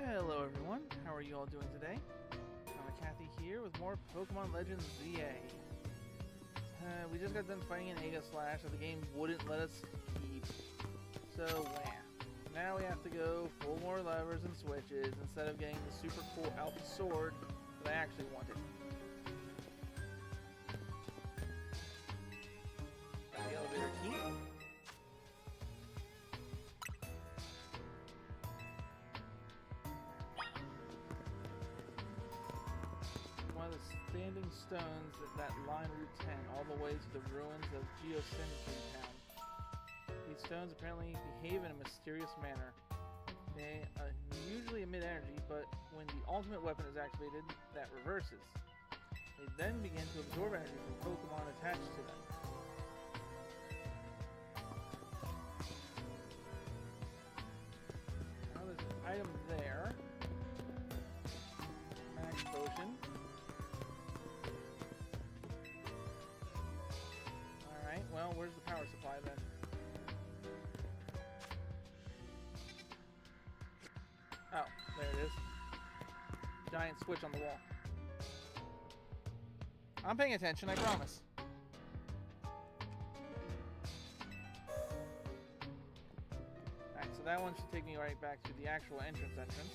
Hello everyone, how are you all doing today? Kathy here with more Pokemon Legends ZA. We just got done fighting an Ega Slash that the game wouldn't let us keep. So, now we have to go full more levers and switches instead of getting the super cool Alpha Sword that I actually wanted. Got the elevator key. One of the standing stones that line Route 10 all the way to the ruins of Geosentry Town. These stones apparently behave in a mysterious manner. They usually emit energy, but when the ultimate weapon is activated, that reverses. They then begin to absorb energy from Pokemon attached to them. Now there's an item there. Max Potion. Alright, well, where's the power supply then? Oh, there it is. Giant switch on the wall. I'm paying attention, I promise. Alright, so that one should take me right back to the actual entrance. Let's see.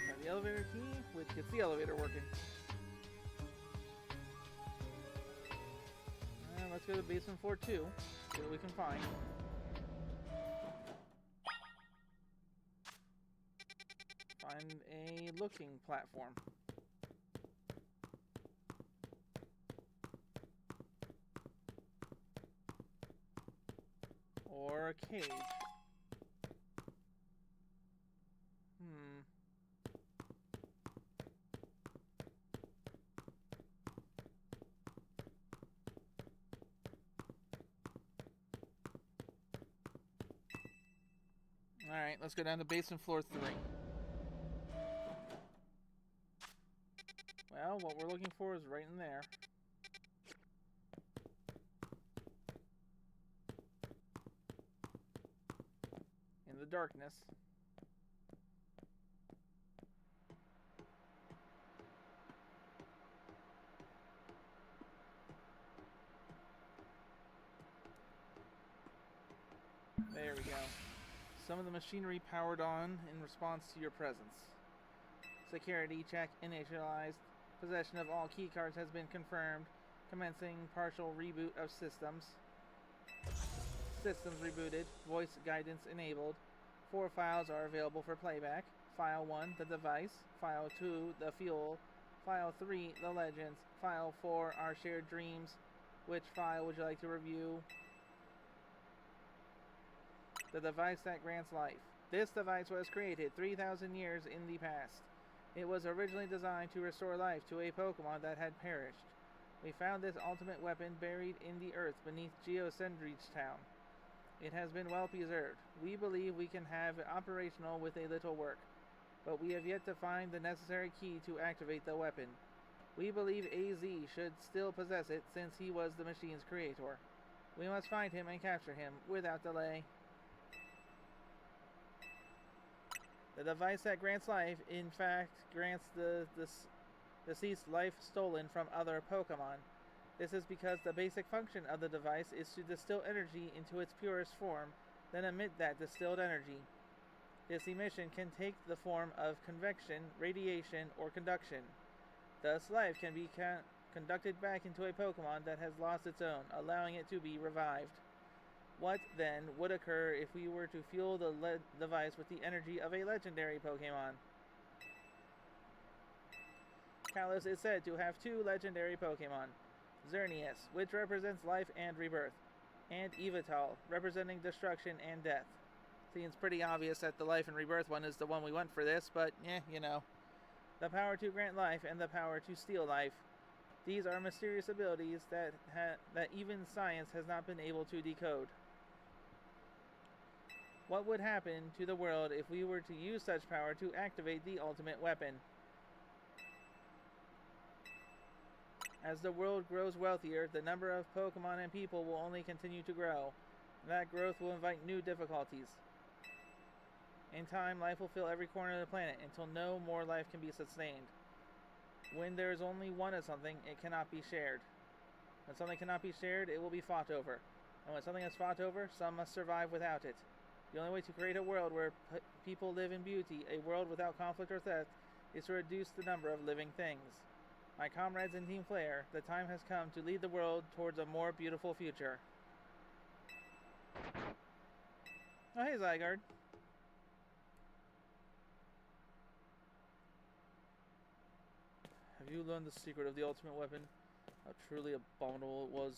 Got the elevator key, which gets the elevator working. Let's go to basement floor 2, see what we can find. Find a looking platform. Or a cage. Alright, let's go down to basement floor 3. Well, what we're looking for is right in there. In the darkness. There we go. Some of the machinery powered on in response to your presence. Security check initialized. Possession of all keycards has been confirmed. Commencing partial reboot of systems. Systems rebooted. Voice guidance enabled. 4 files are available for playback. File 1, the device. File 2, the fuel. File 3, the legends. File 4, our shared dreams. Which file would you like to review? The device that grants life. This device was created 3,000 years in the past. It was originally designed to restore life to a Pokemon that had perished. We found this ultimate weapon buried in the earth beneath Geosentry Town. It has been well preserved. We believe we can have it operational with a little work, but we have yet to find the necessary key to activate the weapon. We believe AZ should still possess it since he was the machine's creator. We must find him and capture him without delay. The device that grants life, in fact, grants the deceased life stolen from other Pokemon. This is because the basic function of the device is to distill energy into its purest form, then emit that distilled energy. This emission can take the form of convection, radiation, or conduction. Thus, life can be conducted back into a Pokemon that has lost its own, allowing it to be revived. What, then, would occur if we were to fuel the device with the energy of a legendary Pokemon? Kalos is said to have 2 legendary Pokemon. Xerneas, which represents life and rebirth, and Evital, representing destruction and death. Seems pretty obvious that the life and rebirth one is the one we want for this, but, you know. The power to grant life and the power to steal life. These are mysterious abilities that even science has not been able to decode. What would happen to the world if we were to use such power to activate the ultimate weapon? As the world grows wealthier, the number of Pokemon and people will only continue to grow. That growth will invite new difficulties. In time, life will fill every corner of the planet until no more life can be sustained. When there is only one of something, it cannot be shared. When something cannot be shared, it will be fought over. And when something is fought over, some must survive without it. The only way to create a world where people live in beauty, a world without conflict or theft, is to reduce the number of living things. My comrades in Team Flare, the time has come to lead the world towards a more beautiful future. Oh, hey, Zygarde. Have you learned the secret of the ultimate weapon? How truly abominable it was.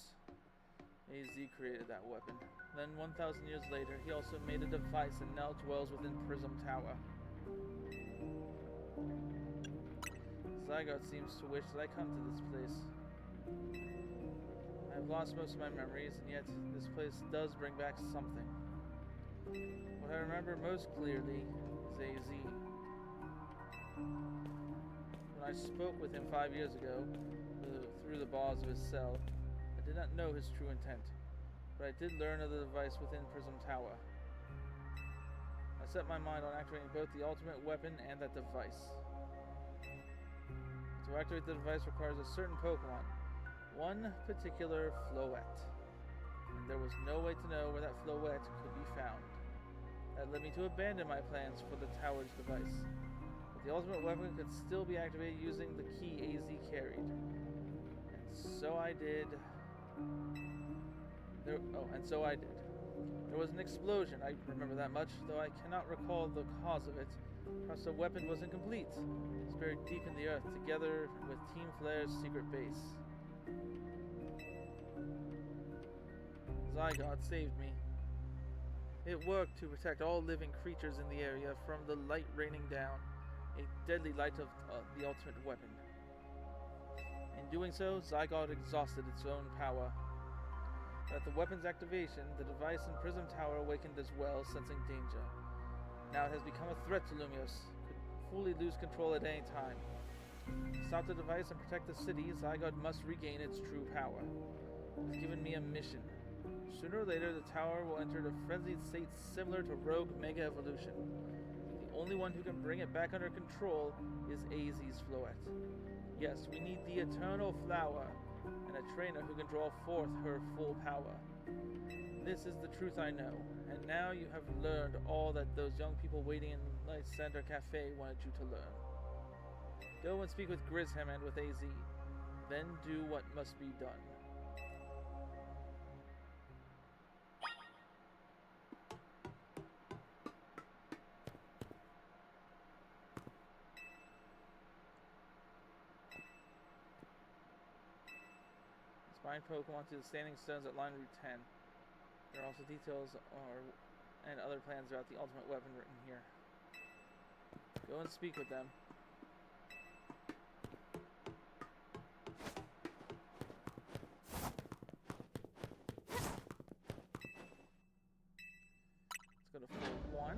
AZ created that weapon. Then 1,000 years later, he also made a device that now dwells within Prism Tower. Zygarde seems to wish that I come to this place. I have lost most of my memories, and yet this place does bring back something. What I remember most clearly is AZ. When I spoke with him 5 years ago, through the bars of his cell, I did not know his true intent, but I did learn of the device within Prism Tower. I set my mind on activating both the ultimate weapon and that device. To activate the device requires a certain Pokemon, one particular Floette, and there was no way to know where that Floette could be found. That led me to abandon my plans for the tower's device. But the ultimate weapon could still be activated using the key AZ carried. And so I did. There was an explosion, I remember that much, though I cannot recall the cause of it. Perhaps the weapon wasn't complete. It's buried deep in the earth, together with Team Flare's secret base. Zygarde saved me. It worked to protect all living creatures in the area from the light raining down, a deadly light of the ultimate weapon. In doing so, Zygarde exhausted its own power. But at the weapon's activation, the device in Prism Tower awakened as well, sensing danger. Now it has become a threat to Lumios, could fully lose control at any time. To stop the device and protect the city, Zygarde must regain its true power. It has given me a mission. Sooner or later, the tower will enter a frenzied state similar to Rogue Mega Evolution. The only one who can bring it back under control is AZ's Floette. Yes, we need the Eternal Flower, and a trainer who can draw forth her full power. This is the truth I know, and now you have learned all that those young people waiting in Lysander Cafe wanted you to learn. Go and speak with Grishem and with AZ, then do what must be done. Find Pokemon to the standing stones at line route 10. There are also details and other plans about the ultimate weapon written here. Go and speak with them. Let's go to floor 1.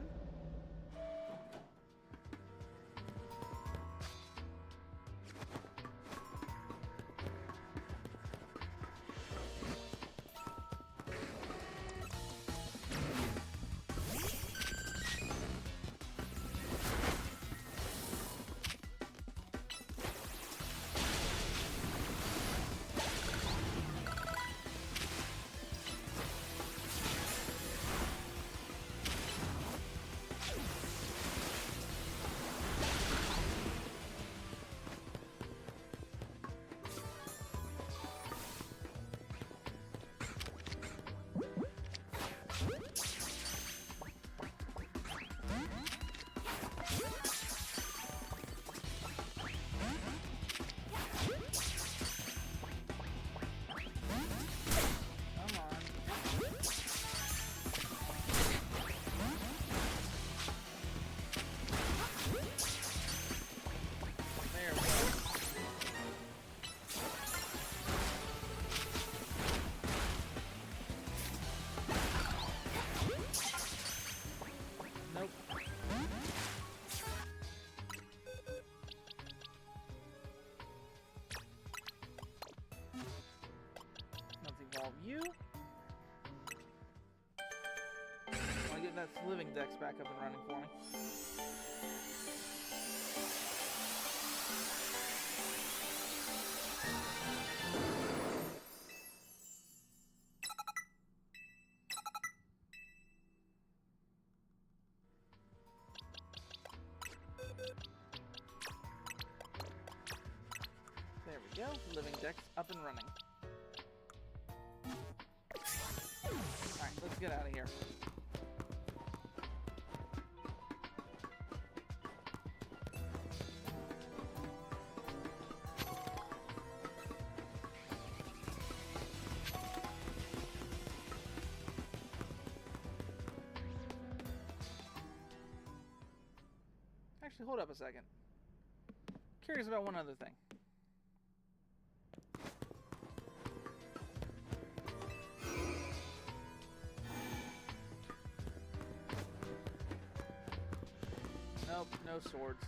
that living deck's back up and running for me. There we go. Living deck's up and running. Alright, let's get out of here. Actually, hold up a second. Curious about one other thing. Nope, no swords.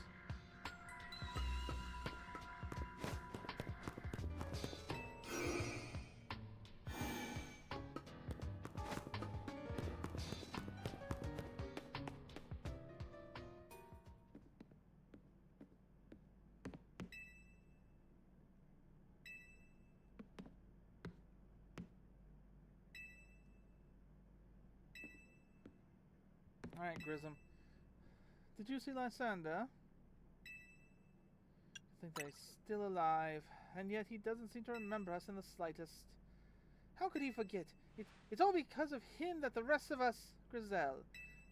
Alright, Grissom. Did you see Lysander? I think that he's still alive, and yet he doesn't seem to remember us in the slightest. How could he forget? It's all because of him that the rest of us... Grizel,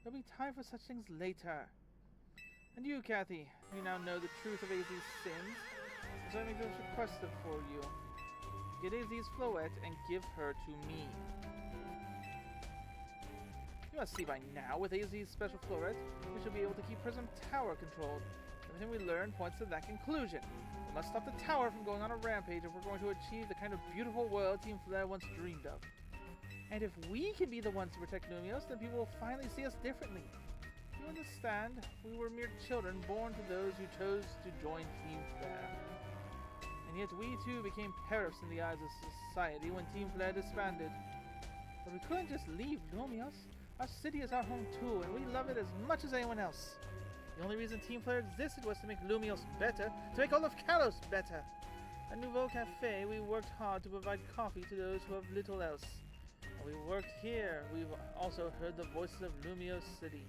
there'll be time for such things later. And you, Kathy, you now know the truth of AZ's sins, so I make this request for you. Get AZ's Floette and give her to me. You must see by now, with AZ's special Floette, we should be able to keep Prism Tower controlled. Everything we learn points to that conclusion. We must stop the tower from going on a rampage if we're going to achieve the kind of beautiful world Team Flare once dreamed of. And if we can be the ones to protect Lumios, then people will finally see us differently. You understand? We were mere children born to those who chose to join Team Flare. And yet we too became periffs in the eyes of society when Team Flare disbanded. But we couldn't just leave Lumios. Our city is our home too, and we love it as much as anyone else. The only reason Team Flare existed was to make Lumios better, to make all of Kalos better. At Nouveau Cafe, we worked hard to provide coffee to those who have little else. While we worked here, we've also heard the voices of Lumios City.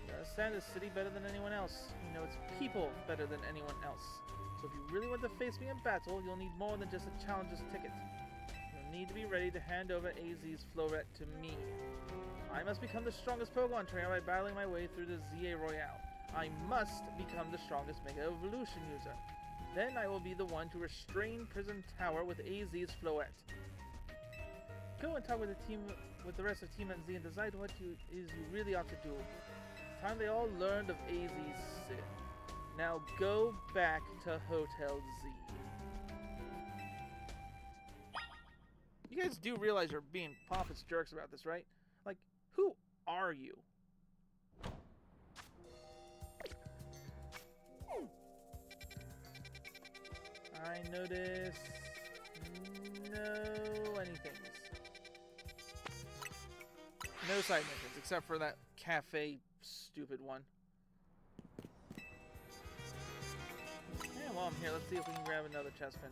We understand this city better than anyone else. We know its people better than anyone else. So if you really want to face me in battle, you'll need more than just a challenger's ticket. Need to be ready to hand over AZ's Floette to me. I must become the strongest Pokemon trainer by battling my way through the ZA Royale. I must become the strongest Mega Evolution user. Then I will be the one to restrain Prism Tower with AZ's Floette. Go and talk with the rest of Team NZ and decide what you really ought to do. It's time they all learned of AZ's sin. Now go back to Hotel Z. You guys do realize you're being pompous jerks about this, right? Like, who are you? I notice no anythings. No side missions, except for that cafe stupid one. Yeah, well, I'm here. Let's see if we can grab another chest pin.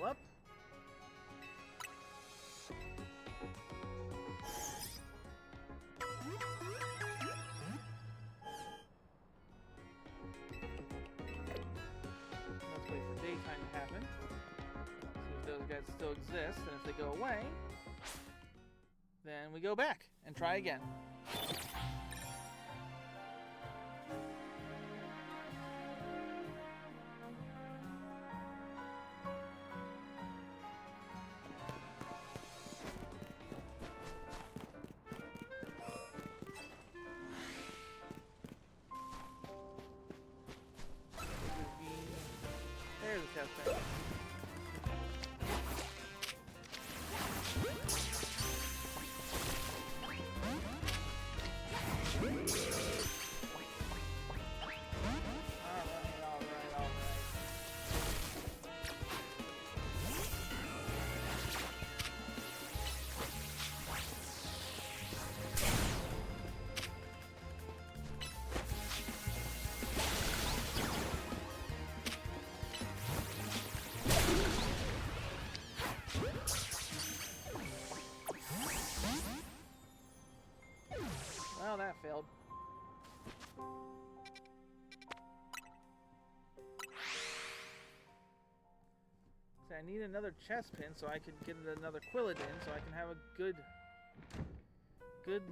Up. Let's wait for daytime to happen. See if those guys still exist, and if they go away, then we go back and try again. I need another chest pin so I can get another Quilladin so I can have a good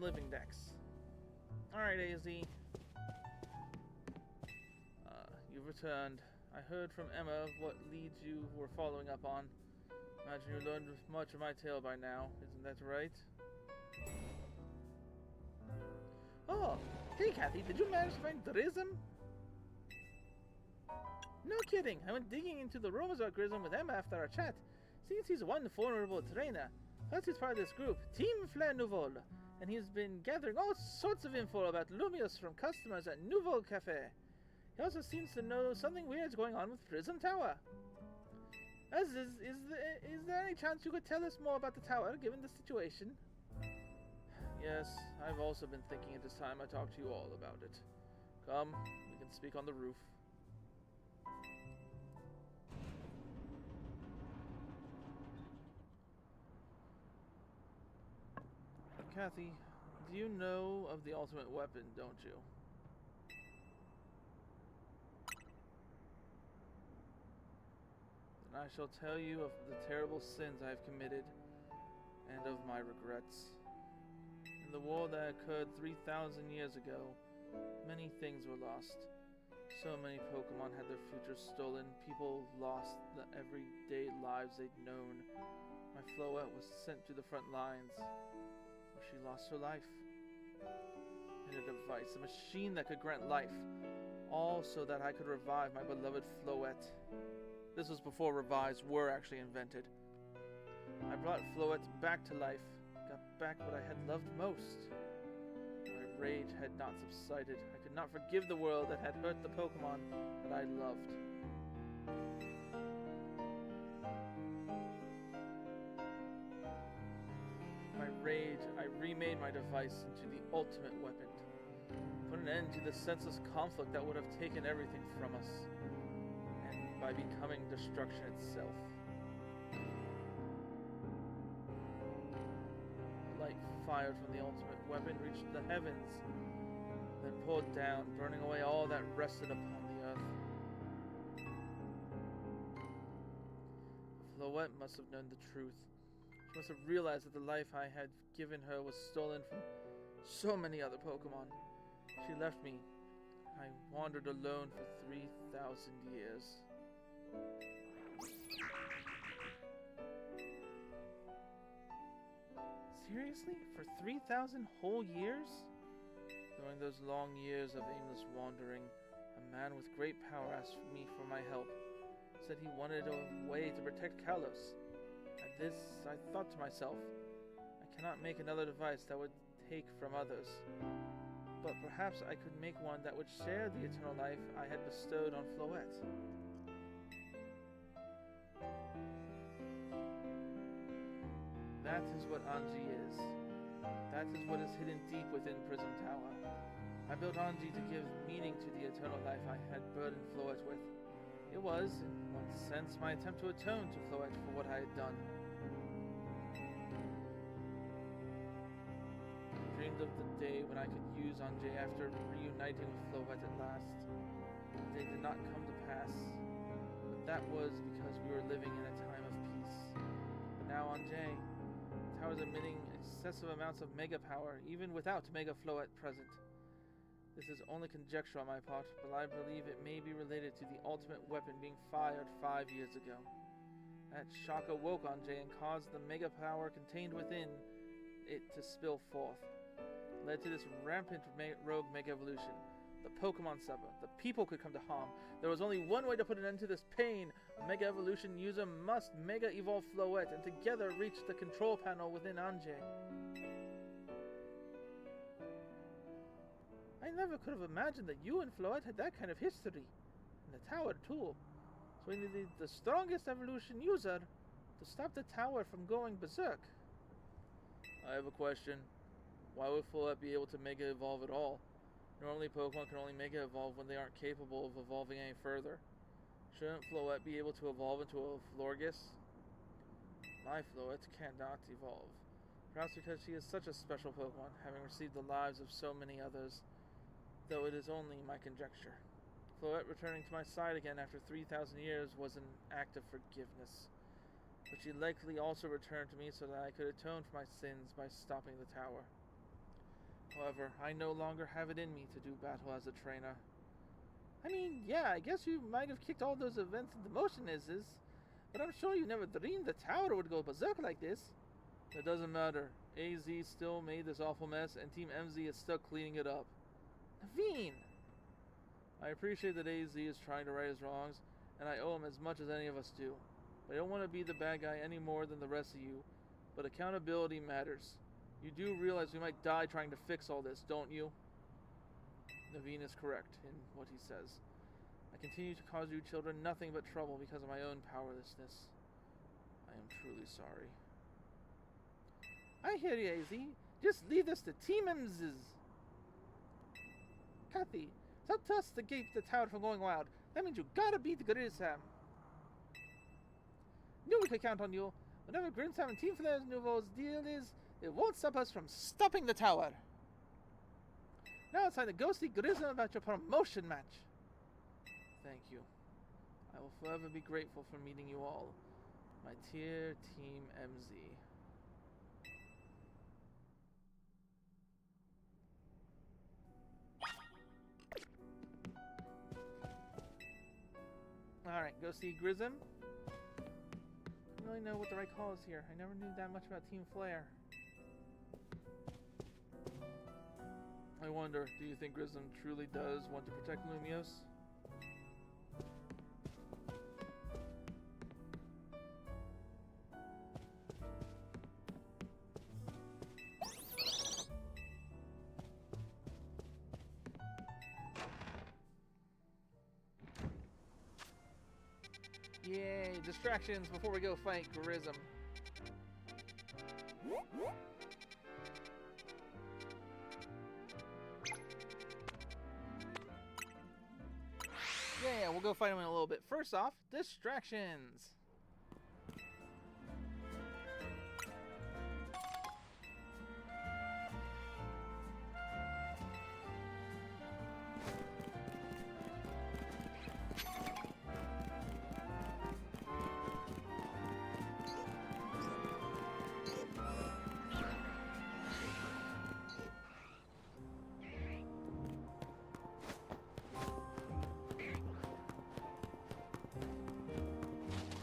living dex. Alright, AZ. You've returned. I heard from Emma what leads you were following up on. Imagine you learned much of my tale by now. Isn't that right? Oh, hey Kathy, did you manage to find Drism? No kidding. I went digging into the rumors about Grism with Emma after our chat. Seems he's one formidable trainer. Plus he's part of this group, Team Flair Nouveau, and he's been gathering all sorts of info about Lumios from customers at Nouveau Cafe. He also seems to know something weird's going on with Prism Tower. Is there any chance you could tell us more about the tower, given the situation? Yes, I've also been thinking it is time I talk to you all about it. Come, we can speak on the roof. Kathy, do you know of the ultimate weapon, don't you? Then I shall tell you of the terrible sins I have committed, and of my regrets. In the war that occurred 3,000 years ago, many things were lost. So many Pokémon had their futures stolen, people lost the everyday lives they'd known. My Floette was sent to the front lines, where she lost her life. And a device, a machine that could grant life, all so that I could revive my beloved Floette. This was before revives were actually invented. I brought Floette back to life, got back what I had loved most. My rage had not subsided. I could not forgive the world that had hurt the Pokémon that I loved. My rage, I remade my device into the ultimate weapon. Put an end to the senseless conflict that would have taken everything from us, and by becoming destruction itself. Light fired from the ultimate weapon reached the heavens, then poured down, burning away all that rested upon the earth. Floette must have known the truth. She must have realized that the life I had given her was stolen from so many other Pokémon. She left me. I wandered alone for 3,000 years. Seriously? For 3,000 whole years? During those long years of aimless wandering, a man with great power asked me for my help. Said he wanted a way to protect Kalos. At this, I thought to myself, I cannot make another device that would take from others. But perhaps I could make one that would share the eternal life I had bestowed on Floette. That is what Anji is. That is what is hidden deep within Prism Tower. I built Anji to give meaning to the eternal life I had burdened Floette with. It was, in one sense, my attempt to atone to Floette for what I had done. I dreamed of the day when I could use Anji after reuniting with Floette at last. The day did not come to pass, but that was because we were living in a time of peace. But now Anji, the tower is emitting excessive amounts of mega power, even without Mega Floette present. This is only conjecture on my part, but I believe it may be related to the ultimate weapon being fired 5 years ago. That shock awoke Anji and caused the mega power contained within it to spill forth. Led to this rampant rogue mega evolution. The Pokemon suffer. The people could come to harm. There was only one way to put an end to this pain. A mega evolution user must mega evolve Floette and together reach the control panel within Anji. I never could have imagined that you and Floette had that kind of history. And the tower too. So we needed the strongest evolution user to stop the tower from going berserk. I have a question. Why would Floette be able to mega evolve at all? Normally Pokemon can only mega evolve when they aren't capable of evolving any further. Shouldn't Floette be able to evolve into a Florges? My Floette cannot evolve. Perhaps because she is such a special Pokemon, having received the lives of so many others. Though it is only my conjecture. Floette returning to my side again after 3,000 years was an act of forgiveness. but she likely also returned to me so that I could atone for my sins by stopping the tower. However, I no longer have it in me to do battle as a trainer. I mean, yeah, I guess you might have kicked all those events into motion, Isis, but I'm sure you never dreamed the tower would go berserk like this. It doesn't matter. AZ still made this awful mess, and Team MZ is stuck cleaning it up. Naveen! I appreciate that AZ is trying to right his wrongs, and I owe him as much as any of us do. But I don't want to be the bad guy any more than the rest of you, but accountability matters. You do realize we might die trying to fix all this, don't you? Naveen is correct in what he says. I continue to cause you children nothing but trouble because of my own powerlessness. I am truly sorry. I hear you, AZ. Just leave this to Team MZ's. Kathy, it's up to us to keep the tower from going wild. That means you gotta beat Grisam. Knew we could count on you. Whenever Grisam and Team Flair's Nouveau's deal is, it won't stop us from stopping the tower. Now it's time to go see Grisam about your promotion match. Thank you. I will forever be grateful for meeting you all. My dear Team MZ. Alright, go see Grism. I don't really know what the right call is here. I never knew that much about Team Flare. I wonder, do you think Grism truly does want to protect Lumios? Yay, distractions before we go fight Grism. Yeah, we'll go fight him in a little bit. First off, distractions.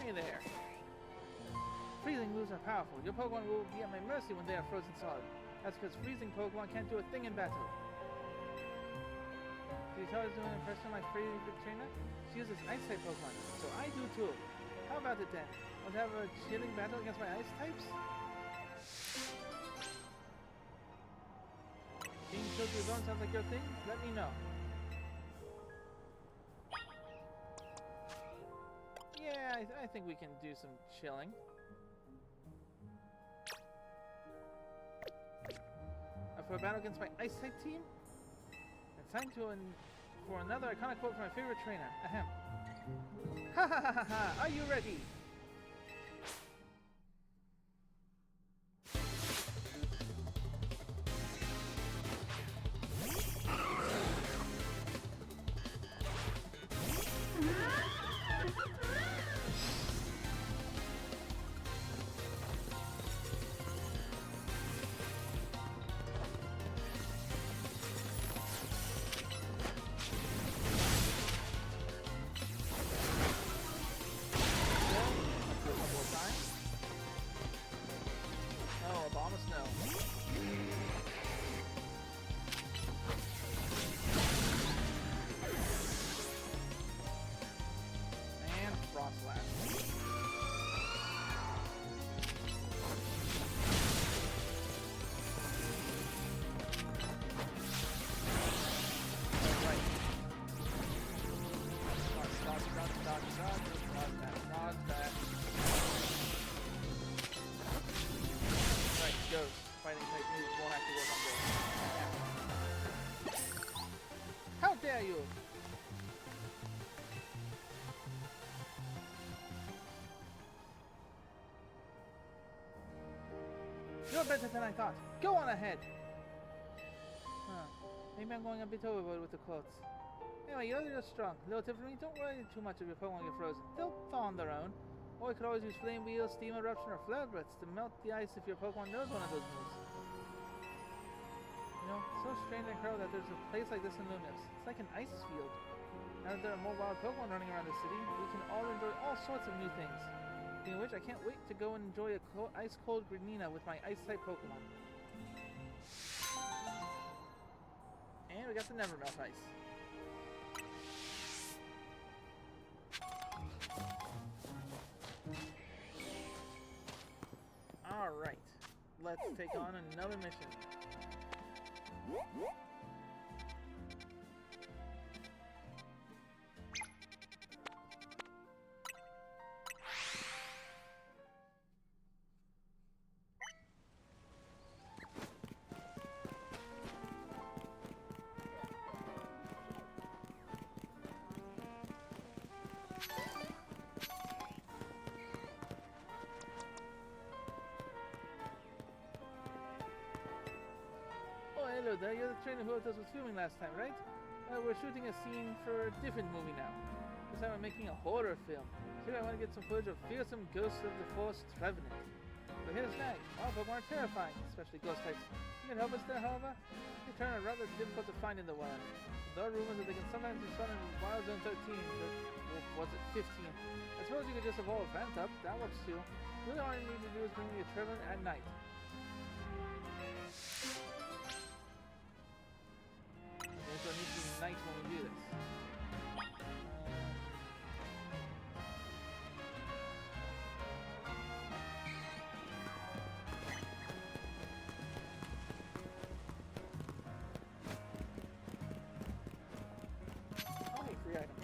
There. Freezing moves are powerful. Your Pokemon will be at my mercy when they are frozen solid. That's because freezing Pokemon can't do a thing in battle. Can you tell us doing an impression of my freezing trainer? She uses Ice-type Pokemon, so I do too. How about it then? Want to have a chilling battle against my Ice types? Being chilled to your zone sounds like your thing? Let me know. Yeah, I think we can do some chilling. For a battle against my Ice-type team? It's time for another iconic quote from my favorite trainer. Ahem. Ha ha ha ha ha! Are you ready? Fighting type moves won't have to work on this. How dare you! You're better than I thought. Go on ahead. Maybe I'm going a bit overboard with the quotes. Anyway, you're strong. Little tip for me, don't worry too much if your Pokemon get frozen. They'll thaw on their own. Or you could always use Flame Wheel, Steam Eruption, or Flood Breaths to melt the ice if your Pokemon knows one of those moves. You know, it's so strange and incredible that there's a place like this in Luminous. It's like an ice field. Now that there are more wild Pokemon running around the city, we can all enjoy all sorts of new things. Speaking of which, I can't wait to go and enjoy a ice-cold Granina with my Ice-type Pokemon. And we got the Never Melt Ice. Alright, let's take on another mission. Hello there, you're the trainer who helped us with filming last time, right? We're shooting a scene for a different movie now. This time we're making a horror film. Here I want to get some footage of fearsome ghosts of the Forest Revenant. But here's the snag. All Pokemon are terrifying, especially ghost types. You can help us there, however? They turn are rather difficult to find in the wild. There are rumors that they can sometimes be found in Wild Zone 13, but was it 15? I suppose you could just evolve Phantup, that works too. Really all you need to do is bring me a Trevor at night. So it needs to be night when we do this. Okay, free item.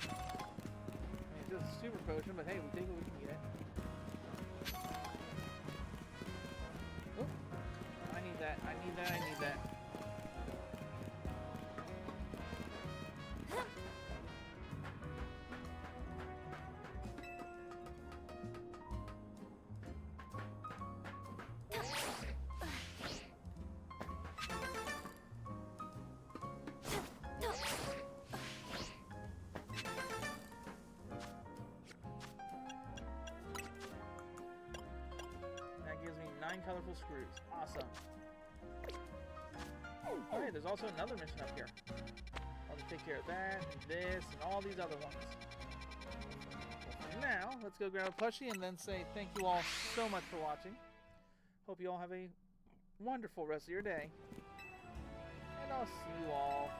I mean, it's just a super potion, but hey, we take what we can get. Oh. I need that. That gives me 9 colorful screws. Awesome. Okay, there's also another mission up here. I'll have to take care of that, and this, and all these other ones. But for now, let's go grab a plushie and then say thank you all so much for watching. Hope you all have a wonderful rest of your day. And I'll see you all